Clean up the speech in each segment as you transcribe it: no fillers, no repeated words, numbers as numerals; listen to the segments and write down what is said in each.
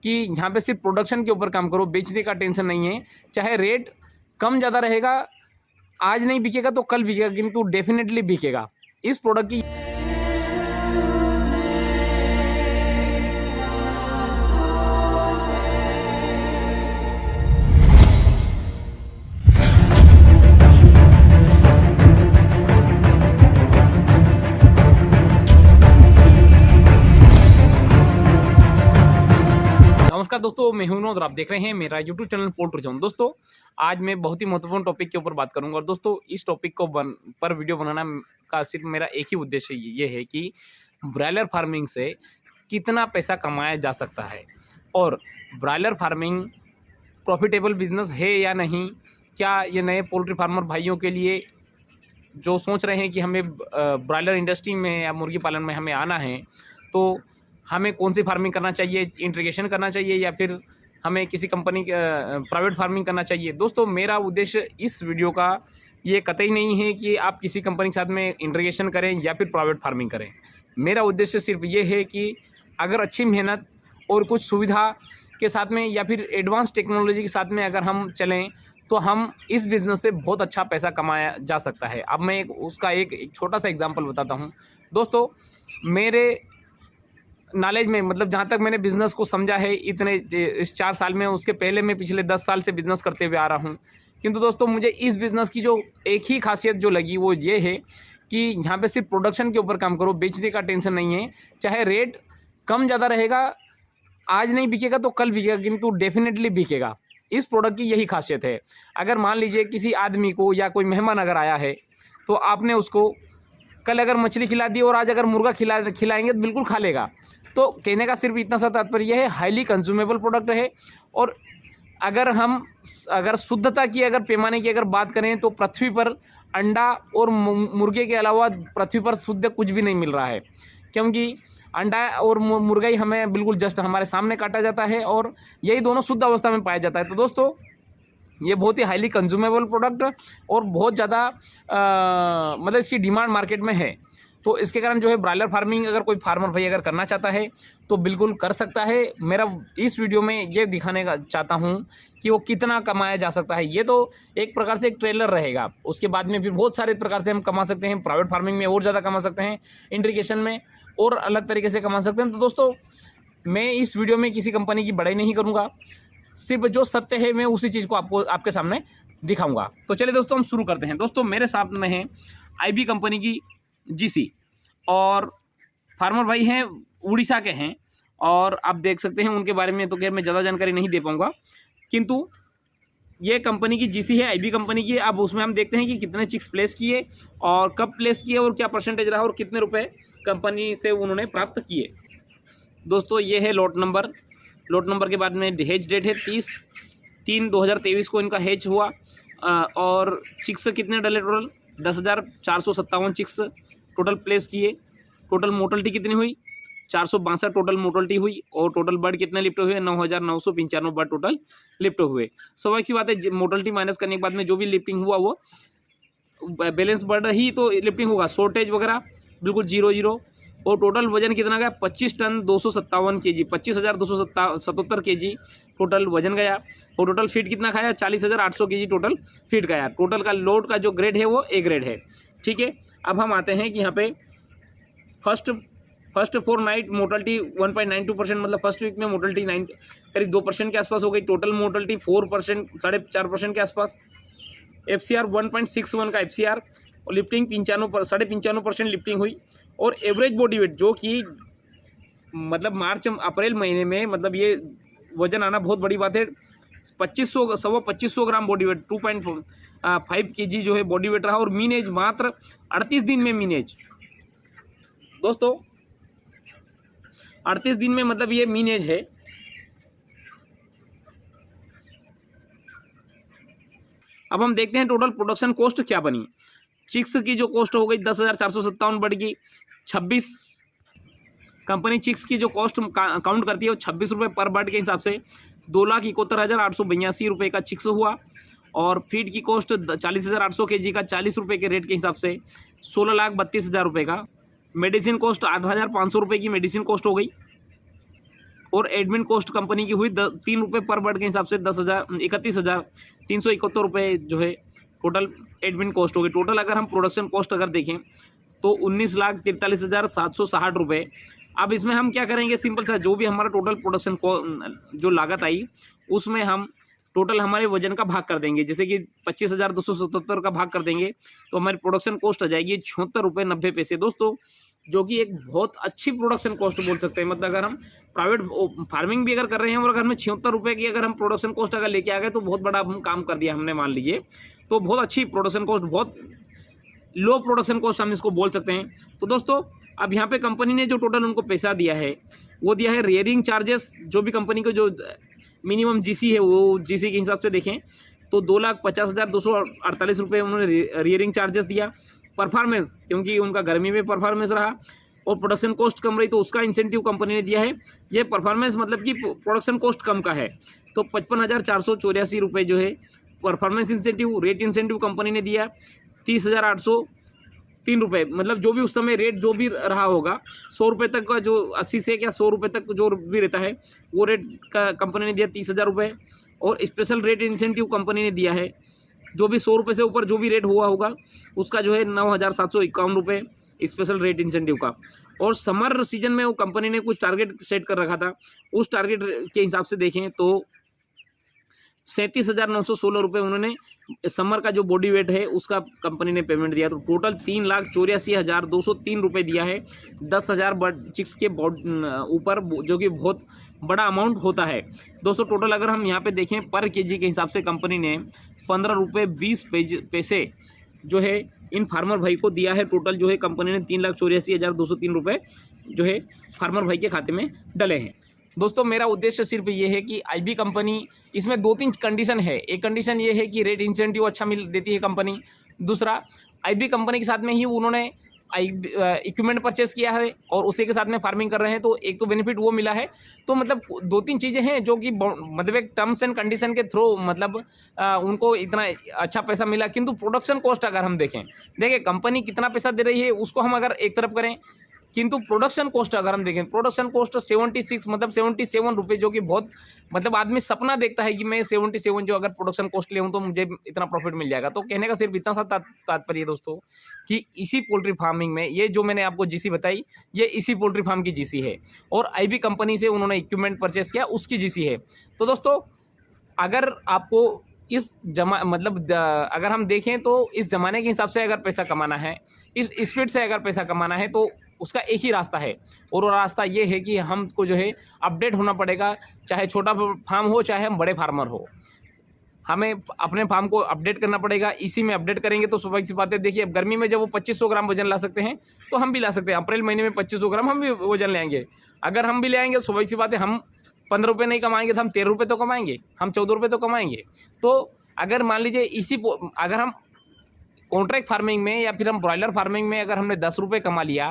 कि यहाँ पे सिर्फ प्रोडक्शन के ऊपर काम करो, बेचने का टेंशन नहीं है। चाहे रेट कम ज़्यादा रहेगा, आज नहीं बिकेगा तो कल बिकेगा, किंतु डेफिनेटली बिकेगा इस प्रोडक्ट की। नमस्कार दोस्तों, मैं हूं विनोद और आप देख रहे हैं मेरा यूट्यूब चैनल पोल्ट्री जोन। दोस्तों, आज मैं बहुत ही महत्वपूर्ण टॉपिक के ऊपर बात करूंगा। और दोस्तों, इस टॉपिक को पर वीडियो बनाना का सिर्फ मेरा एक ही उद्देश्य ये है कि ब्रायलर फार्मिंग से कितना पैसा कमाया जा सकता है और ब्रायलर फार्मिंग प्रॉफिटेबल बिजनेस है या नहीं। क्या ये नए पोल्ट्री फार्मर भाइयों के लिए जो सोच रहे हैं कि हमें ब्रायलर इंडस्ट्री में या मुर्गी पालन में हमें आना है, तो हमें कौन सी फार्मिंग करना चाहिए, इंटीग्रेशन करना चाहिए या फिर हमें किसी कंपनी प्राइवेट फार्मिंग करना चाहिए। दोस्तों, मेरा उद्देश्य इस वीडियो का ये कतई नहीं है कि आप किसी कंपनी के साथ में इंटीग्रेशन करें या फिर प्राइवेट फार्मिंग करें। मेरा उद्देश्य सिर्फ ये है कि अगर अच्छी मेहनत और कुछ सुविधा के साथ में या फिर एडवांस टेक्नोलॉजी के साथ में अगर हम चलें तो हम इस बिज़नेस से बहुत अच्छा पैसा कमाया जा सकता है। अब मैं उसका एक छोटा सा एग्जांपल बताता हूं। दोस्तों, मेरे नॉलेज में, मतलब जहाँ तक मैंने बिज़नेस को समझा है इस 4 साल में, उसके पहले मैं पिछले 10 साल से बिज़नेस करते हुए आ रहा हूँ। किंतु दोस्तों, मुझे इस बिज़नेस की जो एक ही खासियत जो लगी वो ये है कि यहाँ पे सिर्फ प्रोडक्शन के ऊपर काम करो, बेचने का टेंशन नहीं है। चाहे रेट कम ज़्यादा रहेगा, आज नहीं बिकेगा तो कल बिकेगा, किंतु डेफिनेटली बिकेगा। इस प्रोडक्ट की यही खासियत है। अगर मान लीजिए किसी आदमी को या कोई मेहमान अगर आया है, तो आपने उसको कल अगर मछली खिला दी और आज अगर मुर्गा खिलाएंगे तो बिल्कुल खा लेगा। तो कहने का सिर्फ इतना सा तात्पर्य है, हाईली कंज्यूमेबल प्रोडक्ट है। और अगर शुद्धता की अगर पैमाने की अगर बात करें तो पृथ्वी पर अंडा और मुर्गे के अलावा पृथ्वी पर शुद्ध कुछ भी नहीं मिल रहा है, क्योंकि अंडा और मुर्गा ही हमें बिल्कुल जस्ट हमारे सामने काटा जाता है और यही दोनों शुद्ध अवस्था में पाया जाता है। तो दोस्तों, ये बहुत ही हाईली कंज्यूमेबल प्रोडक्ट और बहुत ज़्यादा मतलब इसकी डिमांड मार्केट में है। तो इसके कारण जो है ब्रायलर फार्मिंग अगर कोई फार्मर भाई अगर करना चाहता है तो बिल्कुल कर सकता है। मेरा इस वीडियो में ये दिखाने का चाहता हूँ कि वो कितना कमाया जा सकता है। ये तो एक प्रकार से एक ट्रेलर रहेगा, उसके बाद में फिर बहुत सारे प्रकार से हम कमा सकते हैं। प्राइवेट फार्मिंग में और ज़्यादा कमा सकते हैं, इंटीग्रेशन में और अलग तरीके से कमा सकते हैं। तो दोस्तों, मैं इस वीडियो में किसी कंपनी की बड़ाई नहीं करूँगा, सिर्फ जो सत्य है मैं उसी चीज़ को आपके सामने दिखाऊँगा। तो चलिए दोस्तों, हम शुरू करते हैं। दोस्तों, मेरे साथ में है IB कंपनी की GC और फार्मर भाई हैं, उड़ीसा के हैं। और आप देख सकते हैं उनके बारे में तो खैर मैं ज़्यादा जानकारी नहीं दे पाऊँगा, किंतु ये कंपनी की GC है, IB कंपनी की। अब उसमें हम देखते हैं कि कितने चिक्स प्लेस किए और कब प्लेस किए और क्या परसेंटेज रहा और कितने रुपए कंपनी से उन्होंने प्राप्त किए। दोस्तों, ये है लॉट नंबर। लॉट नंबर के बाद में हेज डेट है 30/3/2023 को इनका हेज हुआ। और चिक्स कितने डले टोटल? 10,457 चिक्स टोटल प्लेस किए। टोटल मोर्टलिटी कितनी हुई? 462 टोटल मोर्टलिटी हुई। और टोटल बर्ड कितने लिफ्ट हुए? 9,995 बर्ड टोटल लिफ्ट हुए। स्वाभाविक सी बात है, मोर्टलिटी माइनस करने के बाद में जो भी लिफ्टिंग हुआ वो बैलेंस बर्ड ही तो लिफ्टिंग होगा, शॉर्टेज वगैरह बिल्कुल 0 और टोटल वजन कितना गया? 25 टन 257 kg, 25,277 kg टोटल वजन गया। और टोटल फीड कितना खाया? 40,800 kg टोटल फीड गया। टोटल का लोड का जो ग्रेड है वो A ग्रेड है। ठीक है, अब हम आते हैं कि यहाँ पे फर्स्ट 4 नाइट मोर्टलिटी 1.92%, मतलब फर्स्ट वीक में मोर्टलिटी करीब 2% के आसपास हो गई। टोटल मोर्टलिटी 4%, 4.5% के आसपास। FCR 1.61 का FCR और लिफ्टिंग 95% लिफ्टिंग हुई। और एवरेज बॉडी वेट जो कि मतलब मार्च अप्रैल महीने में, मतलब ये वजन आना बहुत बड़ी बात है। 2500 ग्राम बॉडी वेट, 2.5 kg जो है बॉडी वेट रहा। और मीन एज मात्र 38 दिन में मीन एज। दोस्तों, 38 दिन में मतलब ये मीन एज है। अब हम देखते हैं टोटल प्रोडक्शन कॉस्ट क्या बनी। चिक्स की जो कॉस्ट हो गई 10,457 बढ़ गई 26। कंपनी चिक्स की जो कॉस्ट काउंट करती है वो 26 रुपये पर बर्ड के हिसाब से 2,71,882 रुपये का चिक्स हुआ। और फीड की कॉस्ट 40,800 kg का 40 रुपये के रेट के हिसाब से 16,32,000 रुपये का। मेडिसिन कॉस्ट 8,500 रुपये की मेडिसिन कॉस्ट हो गई। और एडमिन कॉस्ट कंपनी की हुई 3 रुपये पर बर्ड के हिसाब से 31,371 रुपये जो है टोटल एडमिन कॉस्ट होगी। टोटल अगर हम प्रोडक्शन कॉस्ट अगर देखें तो 19,43,760 रुपये। अब इसमें हम क्या करेंगे, सिंपल सा जो भी हमारा टोटल प्रोडक्शन जो लागत आई उसमें हम टोटल हमारे वजन का भाग कर देंगे। जैसे कि 25,277 का भाग कर देंगे तो हमारी प्रोडक्शन कॉस्ट आ जाएगी 76 रुपये 90 पैसे दोस्तों, जो कि एक बहुत अच्छी प्रोडक्शन कॉस्ट बोल सकते हैं। मतलब अगर हम प्राइवेट फार्मिंग भी अगर कर रहे हैं और अगर हमें 76 रुपये की अगर हम प्रोडक्शन कॉस्ट अगर लेके आ गए तो बहुत बड़ा हम काम कर दिया हमने, मान लीजिए। तो बहुत अच्छी प्रोडक्शन कॉस्ट, बहुत लो प्रोडक्शन कॉस्ट हम इसको बोल सकते हैं। तो दोस्तों अब यहाँ पे कंपनी ने जो टोटल उनको पैसा दिया है वो दिया है रियरिंग चार्जेस। जो भी कंपनी को जो मिनिमम जीसी है वो जीसी के हिसाब से देखें तो 2,50,248 रुपये उन्होंने रियरिंग चार्जेस दिया। परफॉर्मेंस, क्योंकि उनका गर्मी में परफॉर्मेंस रहा और प्रोडक्शन कॉस्ट कम रही तो उसका इंसेंटिव कंपनी ने दिया है। ये परफॉर्मेंस मतलब कि प्रोडक्शन कॉस्ट कम का है तो 55,484 रुपये जो है performance incentive. Rate incentive company ने दिया 30,803 रुपये, मतलब जो भी उस समय रेट जो भी रहा होगा 100 रुपये तक का, जो 80 से क्या 100 रुपये तक जो भी रहता है वो रेट का कंपनी ने दिया 30,000 रुपये। और स्पेशल रेट इंसेंटिव कंपनी ने दिया है जो भी 100 रुपये से ऊपर जो भी रेट हुआ होगा उसका जो है 9,751 रुपये स्पेशल रेट इंसेंटिव का। और समर सीजन में वो कंपनी ने कुछ टारगेट सेट कर रखा था, उस टारगेट के हिसाब से देखें तो 37,916 रुपये उन्होंने समर का जो बॉडी वेट है उसका कंपनी ने पेमेंट दिया। तो टोटल 3,84,203 रुपये दिया है 10,000 बर्ड चिक्स के ऊपर, जो कि बहुत बड़ा अमाउंट होता है दोस्तों। टोटल अगर हम यहाँ पे देखें पर केजी के हिसाब से कंपनी ने 15 रुपये 20 पैसे जो है इन फार्मर भाई को दिया है। टोटल जो है कंपनी ने 3,84,203 रुपये जो है फार्मर भाई के खाते में डले हैं। दोस्तों मेरा उद्देश्य सिर्फ ये है कि आईबी कंपनी, इसमें 2-3 कंडीशन है। एक कंडीशन ये है कि रेट इंसेंटिव अच्छा मिल देती है कंपनी। दूसरा, आईबी कंपनी के साथ में ही उन्होंने इक्विपमेंट परचेस किया है और उसी के साथ में फार्मिंग कर रहे हैं, तो एक तो बेनिफिट वो मिला है। तो मतलब 2-3 चीज़ें हैं जो कि मतलब एक टर्म्स एंड कंडीशन के थ्रू मतलब उनको इतना अच्छा पैसा मिला। किंतु प्रोडक्शन कॉस्ट अगर हम देखें कंपनी कितना पैसा दे रही है उसको हम अगर एक तरफ करें, किंतु प्रोडक्शन कॉस्ट अगर हम देखें, प्रोडक्शन कॉस्ट 76 मतलब 77 रुपये, जो कि बहुत मतलब आदमी सपना देखता है कि मैं 77 जो अगर प्रोडक्शन कॉस्ट ले हूँ तो मुझे इतना प्रॉफिट मिल जाएगा। तो कहने का सिर्फ इतना सा तात्पर्य है दोस्तों कि इसी पोल्ट्री फार्मिंग में ये जो मैंने आपको जीसी बताई ये इसी पोल्ट्री फार्म की जीसी है और आईबी कंपनी से उन्होंने इक्विपमेंट परचेस किया उसकी जीसी है। तो दोस्तों अगर आपको इस मतलब अगर हम देखें तो इस ज़माने के हिसाब से अगर पैसा कमाना है, इस स्पीड से अगर पैसा कमाना है तो उसका एक ही रास्ता है और वो रास्ता ये है कि हमको जो है अपडेट होना पड़ेगा। चाहे छोटा फार्म हो चाहे हम बड़े फार्मर हो, हमें अपने फार्म को अपडेट करना पड़ेगा। इसी में अपडेट करेंगे तो स्वाभाविक सी बात है। देखिए अब गर्मी में जब वो 2500 ग्राम वजन ला सकते हैं तो हम भी ला सकते हैं। अप्रैल महीने में 2500 ग्राम हम भी वजन ले आएंगे। अगर हम भी ले आएंगे स्वाभाविक सी बात है, हम 15 रुपये नहीं कमाएंगे तो हम 13 रुपये तो कमाएंगे, हम 14 रुपये तो कमाएंगे। तो अगर मान लीजिए अगर हम कॉन्ट्रैक्ट फार्मिंग में या फिर हम ब्रॉयलर फार्मिंग में अगर हमने 10 रुपये कमा लिया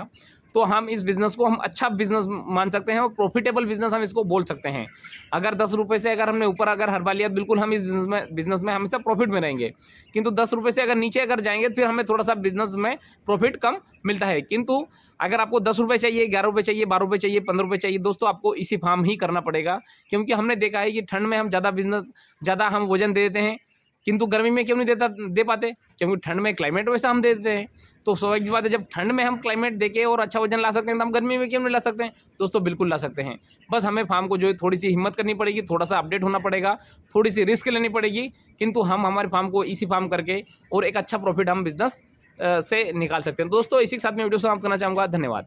तो हम इस बिज़नेस को हम अच्छा बिज़नेस मान सकते हैं और प्रॉफिटेबल बिज़नेस हम इसको बोल सकते हैं। अगर 10 रुपये से अगर हमने ऊपर अगर हरवा लिया बिल्कुल हम इस बिज़नेस में हमेशा प्रॉफिट में रहेंगे। किंतु 10 रुपये से अगर नीचे अगर जाएंगे तो फिर हमें थोड़ा सा बिज़नेस में प्रॉफिट कम मिलता है। किंतु अगर आपको 10 रुपये चाहिए, 11 रुपये चाहिए, 12 रुपये चाहिए, 15 रुपये चाहिए, दोस्तों आपको इसी फार्म ही करना पड़ेगा। क्योंकि हमने देखा है कि ठंड में हम ज़्यादा हम वजन दे देते हैं, किंतु गर्मी में क्यों नहीं दे पाते? क्योंकि ठंड में क्लाइमेट वैसा हम दे देते हैं। तो स्वाभाविक बात है जब ठंड में हम क्लाइमेट देके और अच्छा वजन ला सकते हैं तो हम गर्मी में क्यों नहीं ला सकते हैं? दोस्तों बिल्कुल ला सकते हैं। बस हमें फार्म को जो है थोड़ी सी हिम्मत करनी पड़ेगी, थोड़ा सा अपडेट होना पड़ेगा, थोड़ी सी रिस्क लेनी पड़ेगी। किंतु हम हमारे फार्म को इसी फार्म करके और एक अच्छा प्रॉफिट हम बिजनेस से निकाल सकते हैं। दोस्तों इसी के साथ मैं वीडियो समाप्त करना चाहूँगा। धन्यवाद।